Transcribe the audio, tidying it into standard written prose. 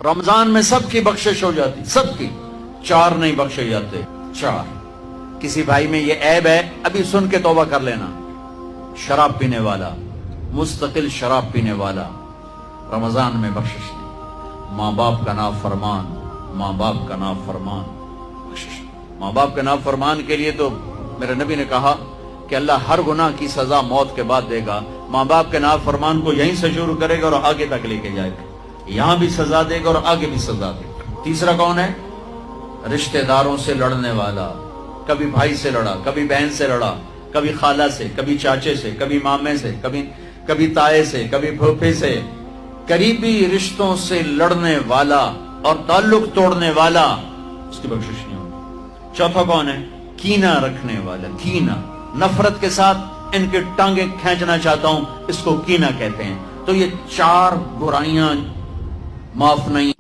رمضان میں سب کی بخشش ہو جاتی، سب کی، چار نہیں بخشے جاتے، چار۔ کسی بھائی میں یہ عیب ہے ابھی سن کے توبہ کر لینا، شراب پینے والا، مستقل شراب پینے والا، رمضان میں بخشش نہیں۔ ماں باپ کا نافرمان، ماں باپ کا نافرمان، بخشش نہیں۔ ماں باپ کا نافرمان کے لیے تو میرے نبی نے کہا کہ اللہ ہر گناہ کی سزا موت کے بعد دے گا۔ ماں باپ کے نافرمان کو یہیں سے شروع کرے گا اور آگے تک لے کے جائے گا، یہاں بھی سزا دے گا اور آگے بھی سزا دے گا۔ تیسرا کون ہے؟ رشتہ داروں سے لڑنے والا، کبھی بھائی سے لڑا، کبھی بہن سے لڑا، کبھی خالہ سے، کبھی چاچے سے، کبھی مامے سے، کبھی تائے سے، کبھی پھوپھے سے، قریبی رشتوں سے لڑنے والا اور تعلق توڑنے والا، اس کی بخشش نہیں ہوگی۔ چوتھا کون ہے؟ کینہ رکھنے والا، کینہ، نفرت کے ساتھ ان کے ٹانگیں کھینچنا چاہتا ہوں، اس کو کینہ کہتے ہیں۔ تو یہ چار برائیاں معاف نہیں۔